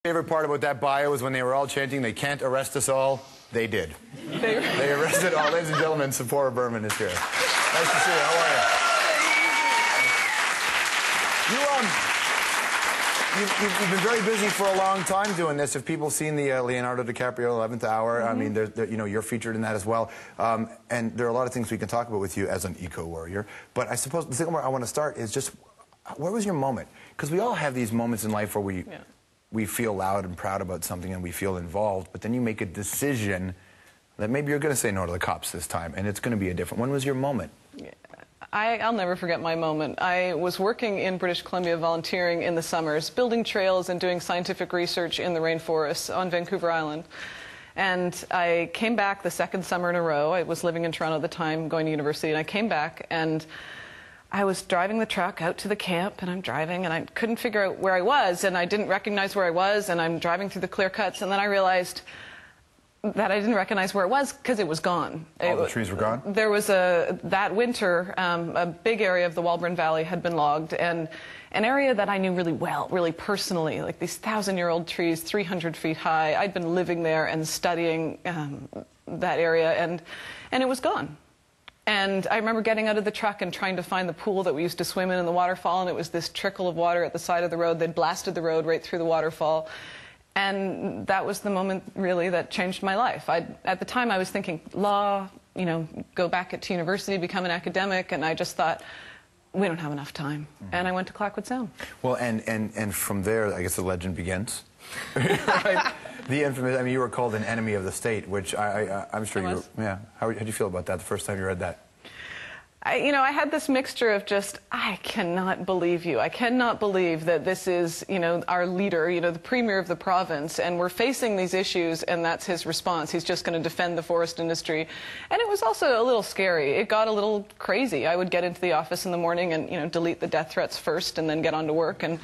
Favorite part about that bio was when they were all chanting, "They can't arrest us all." They did. They arrested all. Ladies and gentlemen, Tzeporah Berman is here. Nice to see you. How are you? You've been very busy for a long time doing this. If people have seen the Leonardo DiCaprio 11th Hour, I mean, you're featured in that as well. And there are a lot of things we can talk about with you as an eco-warrior. But I suppose the thing where I want to start is just, where was your moment? Because we all have these moments in life where we feel loud and proud about something and we feel involved, but then you make a decision that maybe you're going to say no to the cops this time, and it's going to be a different. When was your moment? I'll never forget my moment. I was working in British Columbia volunteering in the summers, building trails and doing scientific research in the rainforests on Vancouver Island. And I came back the second summer in a row. I was living in Toronto at the time, going to university, and I came back and I was driving the truck out to the camp, and I'm driving, and I couldn't figure out where I was, and I didn't recognize where I was, and I'm driving through the clear cuts, and then I realized that I didn't recognize where it was because it was gone. All the trees were gone? There was that winter, a big area of the Walburn Valley had been logged, and an area that I knew really well, really personally, like these 1,000-year-old trees, 300 feet high. I'd been living there and studying that area, and it was gone. And I remember getting out of the truck and trying to find the pool that we used to swim in the waterfall, and it was this trickle of water at the side of the road. They'd blasted the road right through the waterfall. And that was the moment, really, that changed my life. At the time, I was thinking, law, you know, go back to university, become an academic, and I just thought, we don't have enough time. And I went to Clackwood Sound. Well, and from there, I guess the legend begins. Right? The infamous, I mean, you were called an enemy of the state, which I'm sure you were, yeah. How did you feel about that the first time you read that? I had this mixture of just, I cannot believe you. I cannot believe that this is, our leader, the premier of the province, and we're facing these issues, and that's his response. He's just going to defend the forest industry. And it was also a little scary. It got a little crazy. I would get into the office in the morning and, delete the death threats first and then get on to work. And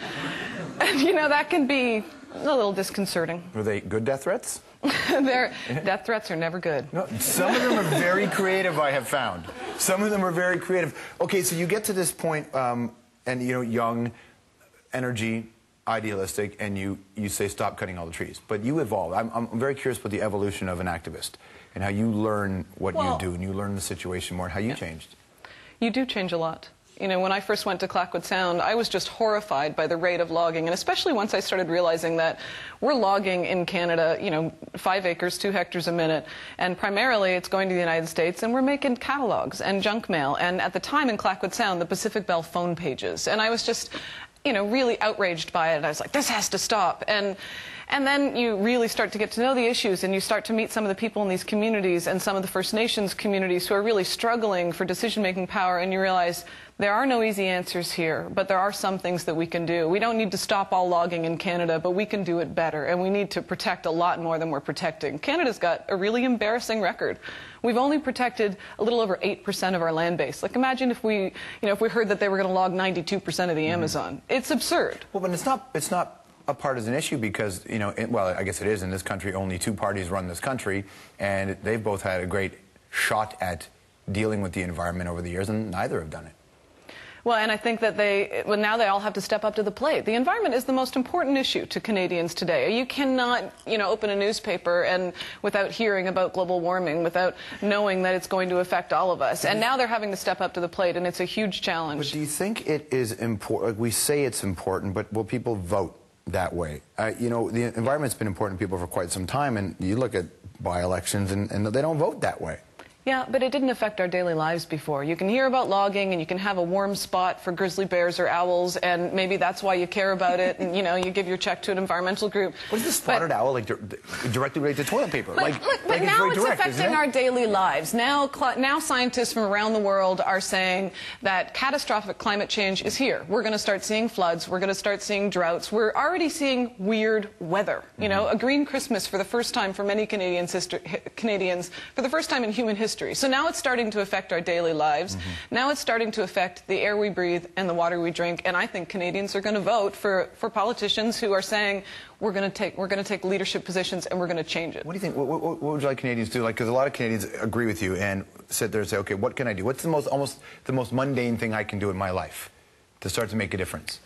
that can be a little disconcerting. Were they good death threats? Death threats are never good. No, some of them are very creative, I have found. Some of them are very creative. Okay, so you get to this point, and young, energy, idealistic, and you say stop cutting all the trees. But you evolve. I'm very curious about the evolution of an activist and how you learn what you do, and you learn the situation more, and how you changed. You do change a lot. When I first went to Clackwood Sound, I was just horrified by the rate of logging, and especially once I started realizing that we're logging in Canada, 5 acres, 2 hectares a minute, and primarily it's going to the United States, and we're making catalogs and junk mail, and at the time in Clackwood Sound, the Pacific Bell phone pages, and I was just, really outraged by it. I was like, this has to stop. And then you really start to get to know the issues, and you start to meet some of the people in these communities and some of the First Nations communities who are really struggling for decision-making power, and you realize there are no easy answers here, but there are some things that we can do. We don't need to stop all logging in Canada, but we can do it better, and we need to protect a lot more than we're protecting. Canada's got a really embarrassing record. We've only protected a little over 8% of our land base. Like, imagine if we, if we heard that they were going to log 92% of the Amazon. It's absurd. Well, but it's not a partisan issue because, well, I guess it is in this country. Only 2 parties run this country, and they've both had a great shot at dealing with the environment over the years, and neither have done it. Well, and I think that now they all have to step up to the plate. The environment is the most important issue to Canadians today. You cannot, open a newspaper and without hearing about global warming, without knowing that it's going to affect all of us. And now they're having to step up to the plate, and it's a huge challenge. But do you think it is important? We say it's important, but will people vote that way? The environment's been important to people for quite some time, and you look at by-elections, and they don't vote that way. Yeah, but it didn't affect our daily lives before. You can hear about logging, and you can have a warm spot for grizzly bears or owls, and maybe that's why you care about it, and, you give your check to an environmental group. What is the spotted owl, like, directly related to toilet paper? But now it's affecting our daily lives. Now scientists from around the world are saying that catastrophic climate change is here. We're going to start seeing floods. We're going to start seeing droughts. We're already seeing weird weather. A green Christmas for the first time for many Canadians, for the first time in human history. So now it's starting to affect our daily lives. Now it's starting to affect the air we breathe and the water we drink. And I think Canadians are going to vote for politicians who are saying we're going to take leadership positions and we're going to change it. What do you think? What would you like Canadians to do? Because a lot of Canadians agree with you and sit there and say, okay, what can I do? What's almost the most mundane thing I can do in my life to start to make a difference?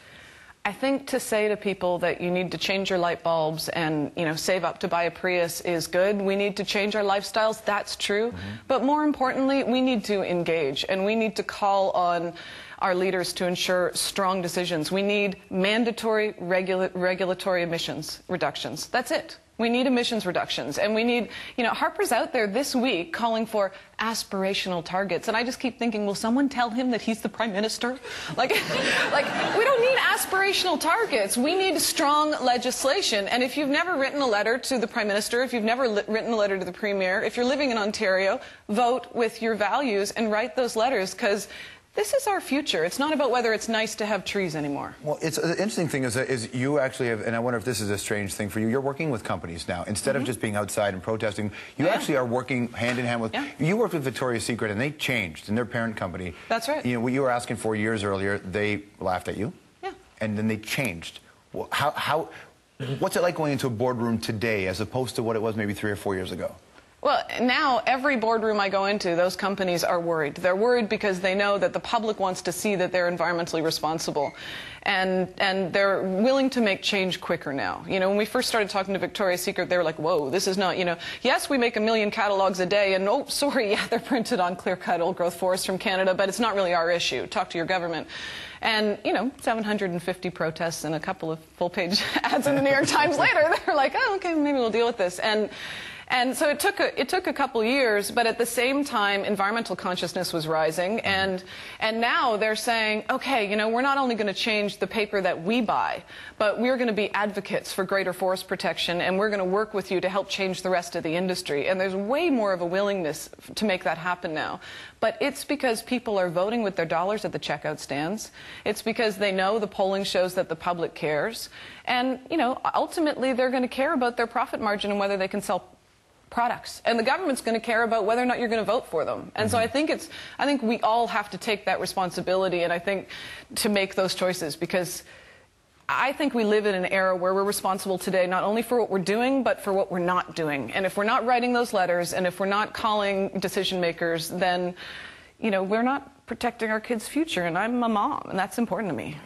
I think to say to people that you need to change your light bulbs and, you know, save up to buy a Prius is good. We need to change our lifestyles. That's true. But more importantly, we need to engage, and we need to call on our leaders to ensure strong decisions. We need mandatory regulatory emissions reductions. That's it. We need emissions reductions, and we need, you know, Harper's out there this week calling for aspirational targets, and I just keep thinking, will someone tell him that he's the Prime Minister? Like we don't need aspirational targets. We need strong legislation, and if you've never written a letter to the Prime Minister, if you've never written a letter to the Premier, if you're living in Ontario, vote with your values and write those letters, because this is our future. It's not about whether it's nice to have trees anymore. Well, it's an interesting thing is you actually have, and I wonder if this is a strange thing for you, you're working with companies now. Instead of just being outside and protesting, you actually are working hand in hand with, you worked with Victoria's Secret, and they changed in their parent company. That's right. You know, what you were asking for years earlier, they laughed at you. Yeah. And then they changed. Well, what's it like going into a boardroom today as opposed to what it was maybe 3 or 4 years ago? Well, now every boardroom I go into, those companies are worried. They're worried because they know that the public wants to see that they're environmentally responsible. And they're willing to make change quicker now. You know, when we first started talking to Victoria's Secret, they were like, whoa, this is not, you know, yes, we make 1 million catalogs a day, and oh, sorry, yeah, they're printed on clear-cut old-growth forests from Canada, but it's not really our issue. Talk to your government. And, you know, 750 protests and a couple of full-page ads in the New York Times later, they're like, oh, okay, maybe we'll deal with this. And so it took a couple years, but at the same time, environmental consciousness was rising, and now they're saying, okay, you know, we're not only going to change the paper that we buy, but we're going to be advocates for greater forest protection, and we're going to work with you to help change the rest of the industry. And there's way more of a willingness to make that happen now. But it's because people are voting with their dollars at the checkout stands. It's because they know the polling shows that the public cares. And, you know, ultimately they're going to care about their profit margin and whether they can sell products, and the government's going to care about whether or not you're going to vote for them. And so I think we all have to take that responsibility, and I think to make those choices, because I think we live in an era where we're responsible today not only for what we're doing, but for what we're not doing. And if we're not writing those letters, and if we're not calling decision makers, then, you know, we're not protecting our kids' future. And I'm a mom, and that's important to me.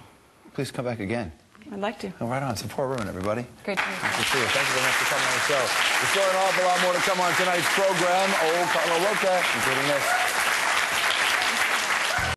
Please come back again. I'd like to. Oh, right on. Tzeporah Berman, everybody. Great to meet you. Nice to see you. Thank you very much for coming on the show. There's still an awful lot more to come on tonight's program. Old Carlo Roca, including this.